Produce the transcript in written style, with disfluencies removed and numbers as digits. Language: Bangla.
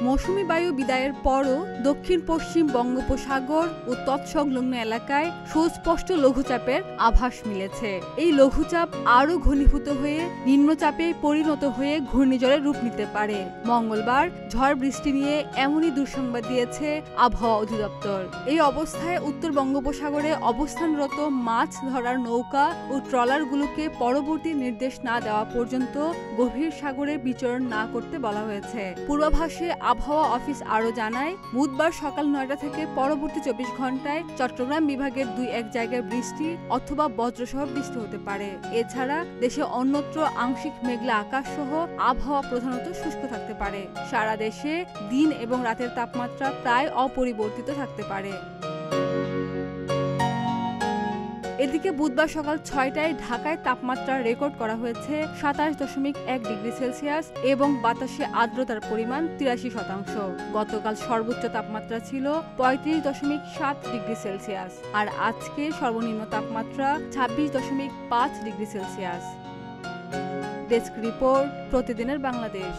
মৌসুমী বায়ু বিদায়ের পরও দক্ষিণ পশ্চিম বঙ্গোপসাগর ও তৎসংলগ্ন এলাকায় সুস্পষ্ট লঘুচাপের আভাস মিলেছে। এই লঘুচাপ আরও ঘনীভূত হয়ে নিম্নচাপে পরিণত হয়ে ঘূর্ণিঝড়ে রূপ নিতে পারে। মঙ্গলবার ঝড় বৃষ্টি নিয়ে এমনই দুঃসংবাদ দিয়েছে আবহাওয়া অধিদপ্তর। এই অবস্থায় উত্তর বঙ্গোপসাগরে অবস্থানরত মাছ ধরার নৌকা ও ট্রলারগুলোকে পরবর্তী নির্দেশ না দেওয়া পর্যন্ত গভীর সাগরে বিচরণ না করতে বলা হয়েছে। পূর্বাভাসে আবহাওয়া অফিস আরও জানায়, বুধবার সকাল 9টা থেকে পরবর্তী 24 ঘন্টায় চট্টগ্রাম বিভাগের 2-1 জায়গায় বৃষ্টি অথবা বজ্রসহ বৃষ্টি হতে পারে। এছাড়া দেশে অন্যত্র আংশিক মেঘলা আকাশ সহ আবহাওয়া প্রধানত শুষ্ক থাকতে পারে। সারা দেশে দিন এবং রাতের তাপমাত্রা প্রায় অপরিবর্তিত থাকতে পারে। এদিকে বুধবার সকাল 6টায় ঢাকায় তাপমাত্রা রেকর্ড করা হয়েছে 27.1 ডিগ্রি সেলসিয়াস এবং বাতাসে আর্দ্রতার পরিমাণ 83%। গতকাল সর্বোচ্চ তাপমাত্রা ছিল 35.7 ডিগ্রি সেলসিয়াস আর আজকে সর্বনিম্ন তাপমাত্রা 26.5 ডিগ্রি সেলসিয়াস। ডেস্ক রিপোর্ট, প্রতিদিনের বাংলাদেশ।